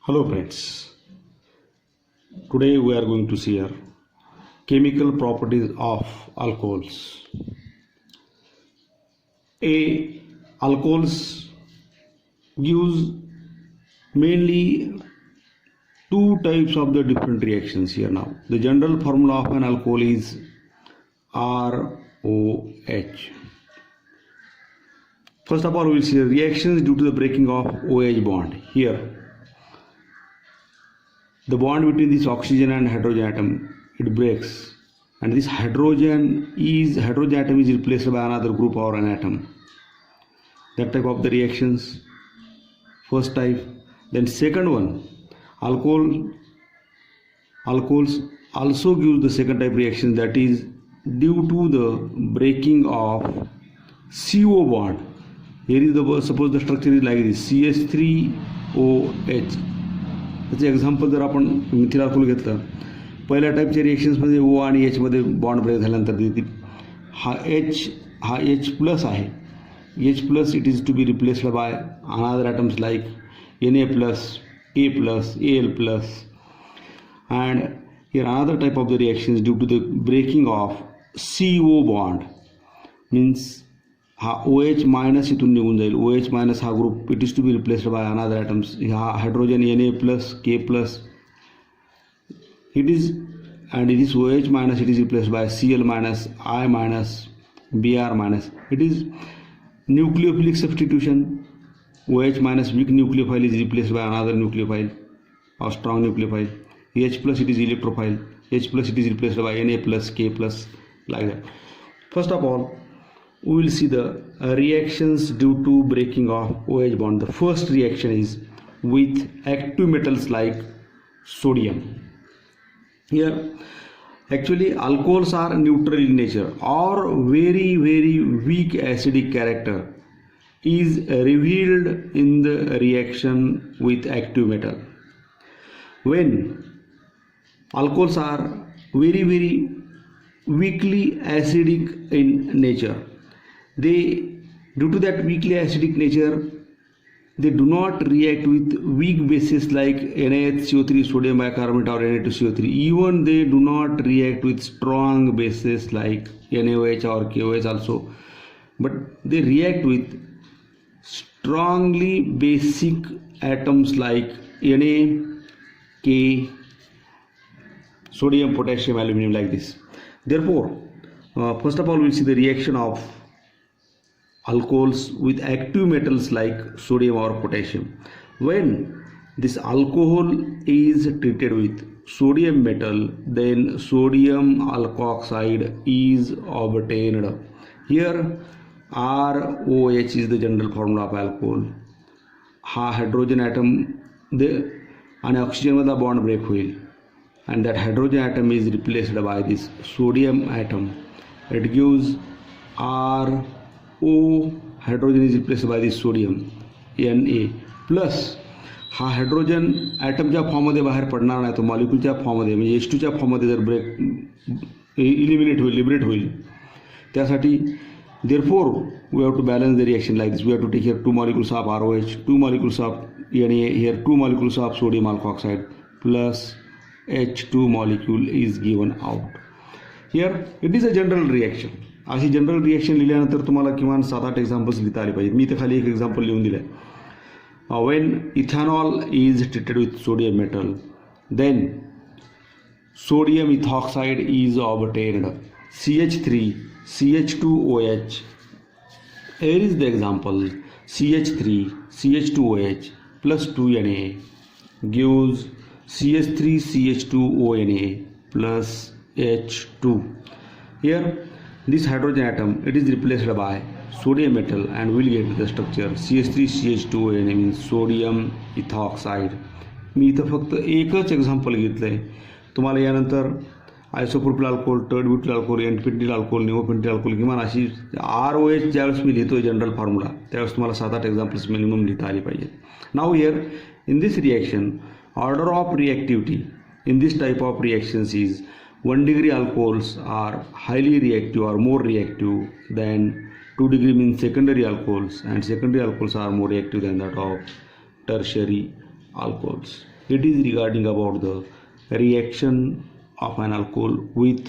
Hello friends, today we are going to share chemical properties of alcohols. Alcohols gives mainly two types of the different reactions here now. The general formula of an alcohol is ROH. First of all, we will see reactions due to the breaking of OH bond. Here the bond between this oxygen and hydrogen atom, it breaks, and this hydrogen atom is replaced by another group or an atom. That type of the reactions, first type. Then second one, alcohols also give the second type reaction, that is due to the breaking of CO bond. Here is the, suppose the structure is like this, CH3OH. त्याचे example जर आपण Mithil alcohol घेतलं, पहिल्या टाईपच्या रिएक्शन्समध्ये ओ आणि H मध्ये bond break झाल्यानंतर हा H plus आहे, H plus it is to be replaced by another atoms like Na plus, A plus, Al plus. And here another type of the reaction is due to the breaking of CO bond, means हा OH minus इथून निघून जाईल, OH minus हा group it is to be replaced by another atoms, हा hydrogen Na plus, K plus, it is, and this OH minus it is replaced by Cl minus, I minus, Br minus. It is nucleophilic substitution. OH minus weak nucleophile is replaced by another nucleophile or strong nucleophile. H plus it is electrophile, H plus it is replaced by Na plus, K plus, like that. First of all, we will see the reactions due to breaking of OH bond. The first reaction is with active metals like sodium. Here actually alcohols are neutral in nature or very weak acidic character is revealed in the reaction with active metal. When alcohols are very weakly acidic in nature, due to that weakly acidic nature, they do not react with weak bases like NaHCO3 sodium bicarbonate or Na2CO3. Even they do not react with strong bases like NaOH or KOH also, but they react with strongly basic atoms like Na, K, sodium, potassium, aluminum, like this. Therefore, first of all, we will see the reaction of alcohols with active metals like sodium or potassium. When this alcohol is treated with sodium metal, then sodium alkoxide is obtained. Here ROH is the general formula of alcohol. हा hydrogen atom आणि oxygen मधला bond break होईल, and that hydrogen atom is replaced by this sodium atom. It gives RO, hydrogen is replaced by this sodium Na plus. हा hydrogen ॲटमच्या फॉर्ममध्ये बाहेर पडणार नाही, तो मॉलिक्यूलच्या फॉर्ममध्ये म्हणजे H2च्या फॉर्ममध्ये जर ब्रेक इलिमिनेट होईल, लिबरेट होईल. त्यासाठी therefore we have to balance the reaction like this. We have to take here 2 molecules of ROH, 2 molecules of Na, here 2 molecules of sodium alkoxide plus H2 molecule is given out. Here it is a general reaction. अशी general reaction लिहिल्यानंतर तुम्हाला किमान 7-8 examples लिहिता आले पाहिजेत. मी तर खाली एक example लिहून दिलं आहे. When ethanol is treated with sodium metal, then sodium ethoxide is obtained, CH3 CH2OH. Here is the example, CH3 CH2OH plus 2Na gives CH3 CH2ONA plus H2. Here this hydrogen atom it is replaced by sodium metal and we'll get the structure CH3 CH2ONA, means sodium ethoxide. मी इथं फक्त एकच example घेतलं आहे. तुम्हाला यानंतर isopropyl alcohol, tert butyl alcohol, n pentyl alcohol, neopentyl alcohol किमान अशी ROH ज्यावेळेस मी लिहितोय जनरल फॉर्म्युला, त्यावेळेस तुम्हाला 7-8 एक्झाम्पल्स मिनिमम लिहिता आली पाहिजे. Now here in this reaction, order of reactivity in this type of reactions is 1 degree alcohols are highly reactive or more reactive than 2 degree, means secondary alcohols, and secondary alcohols are more reactive than that of tertiary alcohols. It is regarding about the reaction of an alcohol with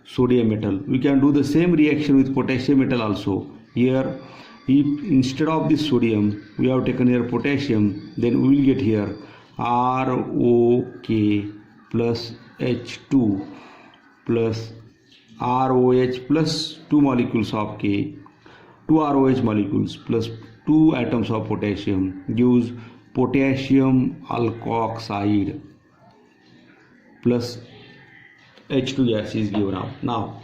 sodium metal. We can do the same reaction with potassium metal also. Here, if instead of this sodium we have taken here potassium, then we will get here ROK plus H2 plus ROH plus 2 molecules of K, 2 ROH molecules plus 2 atoms of potassium gives potassium alkoxide plus H2 gas is given out. Now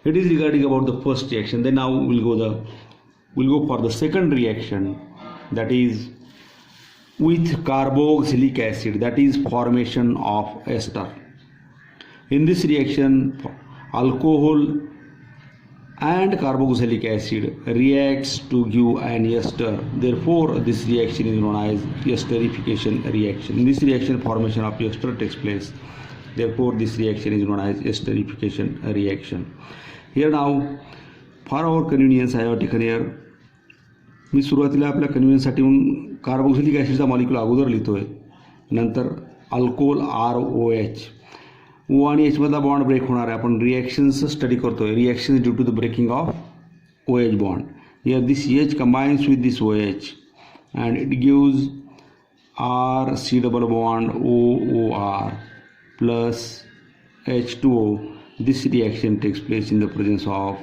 it is regarding about the first reaction. Then now we'll go for the second reaction, that is with carboxylic acid, that is formation of ester. In this reaction, alcohol and carboxylic acid reacts to give an ester. Therefore, this reaction is known as esterification reaction. In this reaction, formation of ester takes place. Therefore, this reaction is known as esterification reaction. Here now, for our convenience, I have taken here. मी सुरुवातीला आपल्या कन्व्हिनियन्ससाठी म्हणून carboxylic ॲसिडचा molecule अगोदर लिहितोय, नंतर alcohol ROH, O आणि H मधला bond break होणार आहे. आपण रिॲक्शन्स स्टडी करतोय. Reactions due to the breaking of OH bond. Here this H combines with this OH and it gives RC double bond OOR plus H2O. This reaction takes place in the presence of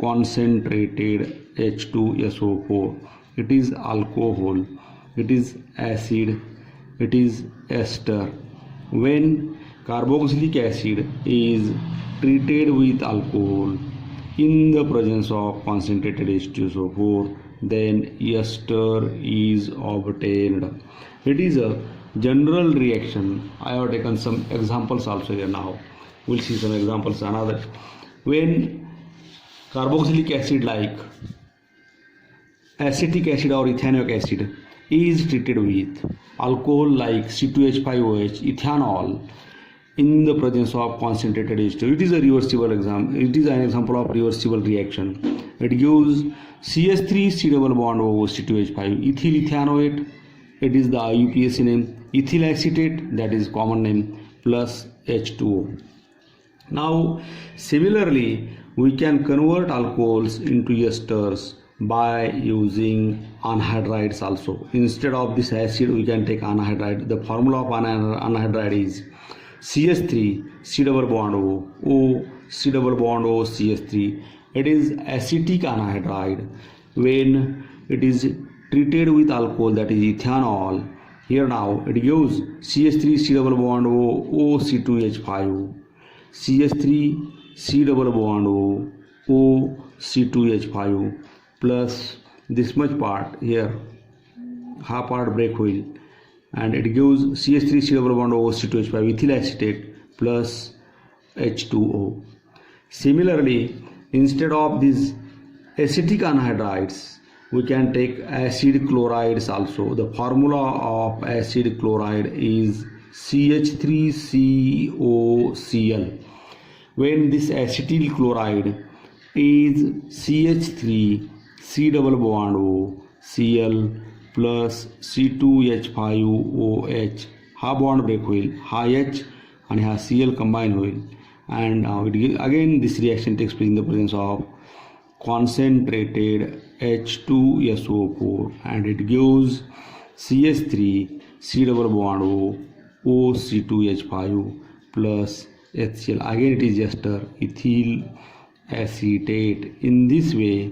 concentrated H2SO4. It is alcohol, it is acid, it is ester. When carboxylic acid is treated with alcohol in the presence of concentrated H2SO4, then ester is obtained. It is a general reaction. I have taken some examples also here. Now we'll see some examples. Another, when carboxylic acid like acetic acid or ethanoic acid is treated with alcohol like C2H5OH, ethanol, in the presence of concentrated H2, it is a reversible example. It is an example of reversible reaction. It gives CH3 C double bond O C2H5 ethyl ethanoate. It is the IUPAC name. Ethyl acetate, that is common name, plus H2O. Now similarly, we can convert alcohols into esters by using anhydrides also. Instead of this acid, we can take anhydride. The formula of anhydride is CH3 C double bond O C double bond O CH3. It is acetic anhydride. When it is treated with alcohol, that is ethanol, here now it gives CH3 C double bond O C2H5, CH3 C double bond O C2H5 plus this much part here, half part break होईल, and it gives CH3 C double bond O C2H5 ethyl acetate plus H2O. Similarly, instead of these acetic anhydrides, we can take acid chlorides also. The formula of acid chloride is CH3COCl. When this acetyl chloride is CH3 C double bond O Cl plus C2H5OH, हा bond break होईल, हा H आणि हा Cl combine होईल, and again this reaction takes place in the presence of concentrated H2SO4, and it gives CH3 C double bond O C2H5 plus HCl. Again it is ester, ethyl acetate. In this way,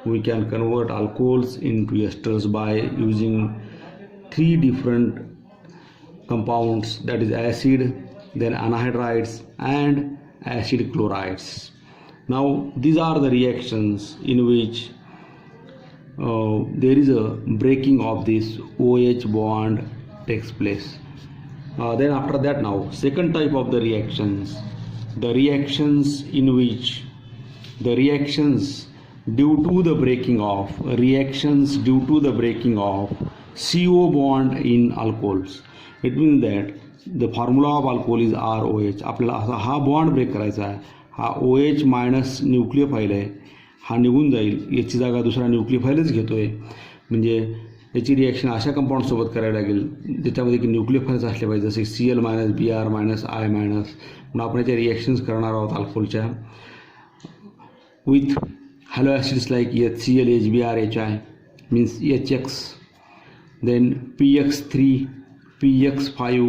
we can convert alcohols into esters by using three different compounds, that is acid, then anhydrides and acid chlorides. Now these are the reactions in which there is a breaking of this OH bond takes place. Then after that, now second type of the reactions, the reactions in which the reactions due to the breaking of CO bond in alcohols. It means that the formula of alcohol is ROH. आपल्याला असा हा bond break करायचा आहे, हा OH minus न्यूक्लियोफाईल आहे, हा निघून जाईल, याची जागा दुसरा न्यूक्लियोफाईलच घेतोय, म्हणजे याची रिॲक्शन अशा कंपाऊंडसोबत करावी लागेल ज्याच्यामध्ये की न्यूक्लियोफाइल्स असले पाहिजे, जसे Cl- Br- I-, म्हणून आपण याच्या रिॲक्शन्स करणार आहोत अल्कोहोलच्या with halo acids like HCl, HBr, HI means HX, then PX3, PX5,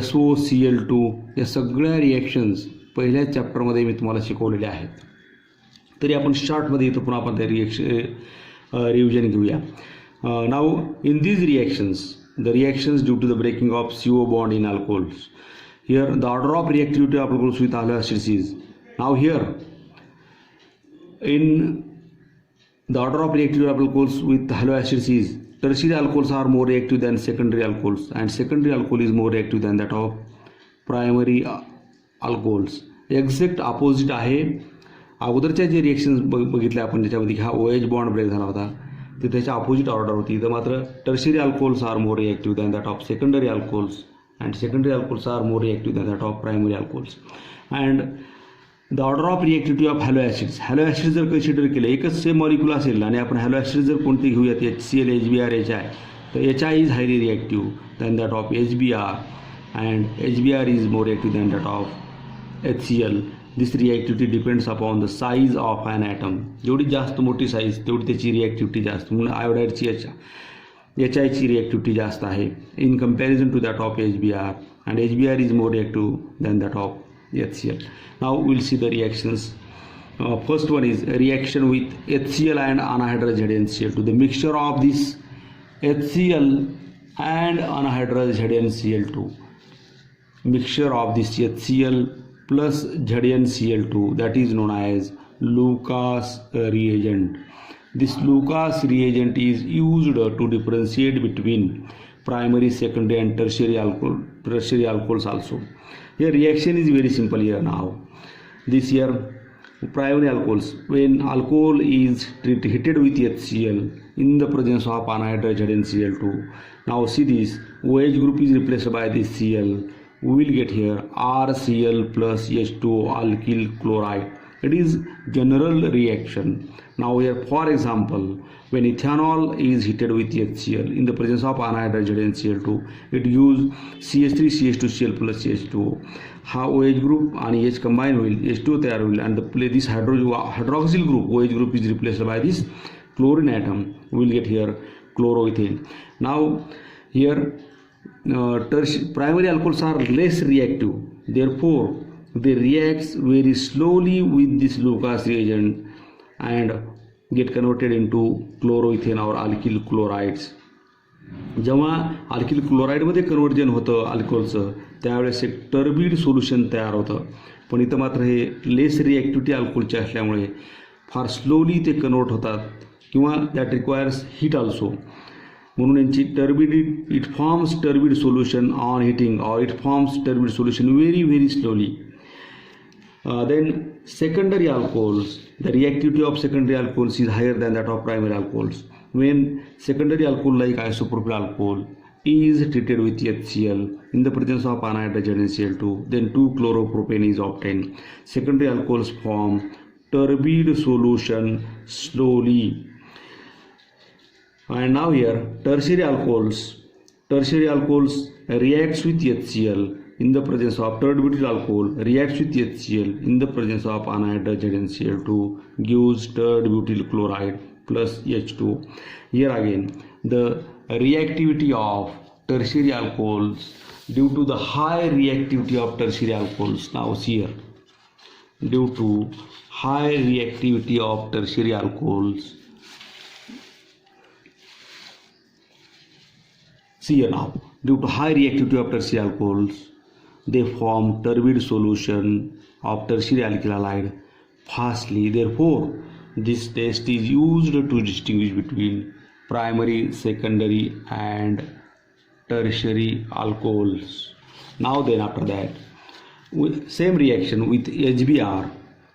SOCl2, या सगळ्या रिॲक्शन्स पहिल्या चॅप्टरमध्ये मी तुम्हाला शिकवलेल्या आहेत. तरी आपण शॉर्टमध्ये इथं पुन्हा आपण त्या रिव्हिजन घेऊया. नाव इन these reactions, the reactions due to the breaking of CO bond in alcohols. Here the order of reactivity of alcohols with halo acids is, now here in the order of reactivity of alcohols with halo acids is, tertiary alcohols are more reactive than secondary alcohols, and secondary alcohol is more reactive than that of primary alcohols. Exact opposite आहे. अगोदरच्या जे reactions बघितले आपण ज्याच्यामध्ये हा OH bond break झाला होता ते त्याच्या अपोजिट ऑर्डर होती. तर मात्र tertiary alcohols are more reactive than that of secondary alcohols, and secondary alcohols are more reactive than that of primary alcohols. And the order of reactivity of halo acids, halo acid जर consider केलं एकच same molecule असेल आणि आपण hello acid जर कोणती घेऊयात HCl, HBr, HI, तर HI is highly reactive than that of HBr, and HBr is more reactive than that of HCl. This reactivity depends upon the size of an atom. जेवढी जास्त मोठी size तेवढी त्याची रिॲक्टिव्हिटी जास्त. म्हणून आयोडाईडची HIची रिॲक्टिव्हिटी जास्त आहे in comparison to that of HBr, and HBr is more reactive than that of HCl. Now we'll see the reactions. First one is a reaction with HCl and anhydrous ZnCl2. The mixture of this HCl and anhydrous ZnCl2, mixture of this HCl plus ZnCl2, that is known as Lucas reagent. This Lucas reagent is used to differentiate between primary, secondary and tertiary alcohols also. Here reaction is very simple here now. This here primary alcohols, when alcohol is heated with HCl in the presence of anhydrous ZnCl2. Now see this OH group is replaced by this Cl. We will get here RCl plus H2O alkyl chloride. It is general reaction. Now here for example, when ethanol is heated with HCl in the presence of anhydrous ZnCl2, it gives CH3 CH2Cl plus CH2O. हा OH group आणि H combine होईल, H2O तयार होईल, and this hydroxyl group OH group is replaced by this chlorine atom. We will get here chloroethane. Now here primary alcohols are less reactive, therefore they react very slowly with this Lucas reagent and get converted into chloroethane or alkyl chlorides. जेव्हा alkyl क्लोराईडमध्ये conversion होतं अल्कोहोलचं त्यावेळेस एक turbid solution तयार होतं. पण इथं मात्र हे less रिॲक्टिव्हिटी अल्कोहोलचे असल्यामुळे फार स्लोली ते कन्वर्ट होतात किंवा दॅट रिक्वायर्स हीट ऑल्सो. म्हणून यांची turbid, it forms turbid solution on heating और it forms turbid solution very very slowly. Then secondary alcohols, the reactivity of secondary alcohols is higher than that of primary alcohols. When secondary alcohol like isopropyl alcohol is treated with HCl in the presence of anhydrous ZnCl2, then 2-chloropropane is obtained. Secondary alcohols form turbid solution slowly. And now here tertiary alcohols reacts with HCl in the presence of third-butyl alcohol, reacts with HCl in the presence of anhydrous ZnCl2, gives third-butyl chloride plus H2O. Here again the reactivity of tertiary alcohols due to the high reactivity of tertiary alcohols. Now see here, due to high reactivity of tertiary alcohols, see here now, due to high reactivity of tertiary alcohols, they form turbid solution of tertiary alkyl halide fastly. Therefore, this test is used to distinguish between primary, secondary and tertiary alcohols. Now then after that, with same reaction with HBr.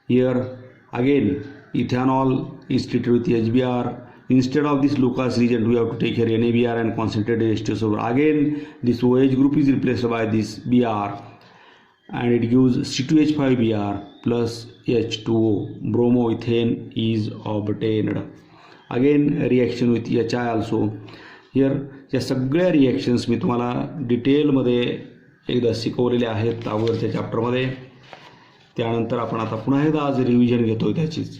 Here again ethanol is treated with HBr. Instead of this Lucas reagent, we have to take here NaBr and concentrated H2O. Again, this OH group is replaced by this Br, and it gives C2H5Br plus H2O. Bromoethane is obtained. Again, reaction with HI also. Here या सगळ्या reactions मी तुम्हाला डिटेलमध्ये एकदा शिकवलेल्या आहेत अगोदरच्या चॅप्टरमध्ये. त्यानंतर आपण आता पुन्हा एकदा आज रिव्हिजन घेतो आहे त्याचीच.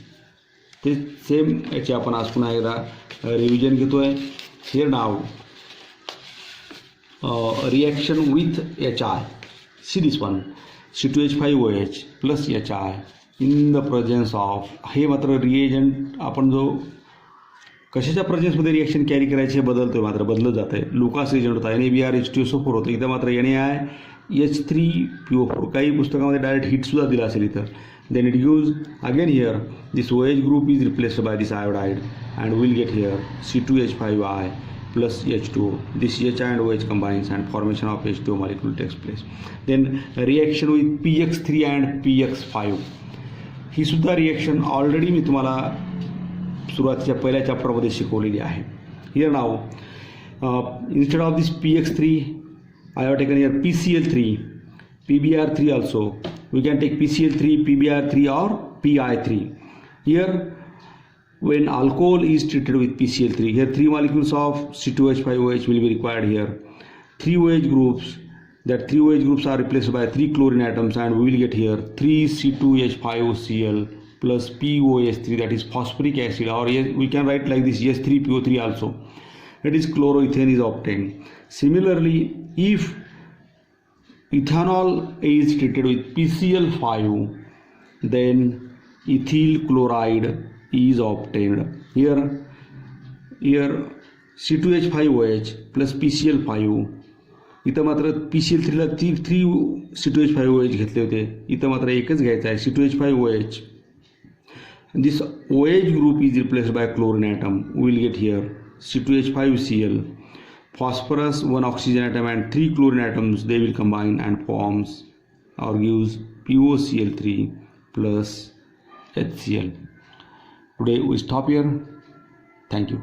ते सेम याची आपण आज पुन्हा एकदा रिव्हिजन घेतो आहे. हिअर नाव reaction with HI. See this one C2H5OH plus HI in the presence of. हे मात्र रिएजंट आपण जो कशाच्या प्रेझेन्समध्ये रिॲक्शन कॅरी करायचे बदलतो, मात्र बदलत जातं आहे. लुकास रिएजंट होता NaBrH2SO4 होतं, इथं मात्र NaIH3PO4. काही पुस्तकामध्ये डायरेक्ट हिटसुद्धा दिला असेल इथं. Then it gives again here this OH group is replaced by this iodide and will get here C2H5I plus H2O. This HI and OH combines and formation of H2O molecule takes place. Then reaction with PX3 and PX5. ही सुद्धा reaction already मी तुम्हाला सुरुवातीच्या पहिल्या चॅप्टरमध्ये शिकवलेली आहे. Here now instead of this PX3 I have taken here PCl3, PBr3 also. We can take PCl3, PBr3 or PI3. Here when alcohol is treated with PCl3, here 3 molecules of C2H5OH will be required here. 3 OH groups, that 3 OH groups are replaced by 3 chlorine atoms and we will get here 3 C2H5OCl plus POH3, that is phosphoric acid, or we can write like this S3PO3 also. That is chloroethane is obtained. Similarly, if ethanol is treated with PCl5, then ethyl chloride is obtained. Here C2H5OH plus PCl5. इथं मात्र PCl3ला 3 C2H5OH घेतले होते, इथं मात्र एकच घ्यायचं आहे C2H5OH. This OH group is replaced by chlorine atom. We will get here C2H5Cl. Phosphorus 1 oxygen atom and 3 chlorine atoms, they will combine and forms or gives POCl3 plus HCl. Today we stop here. Thank you.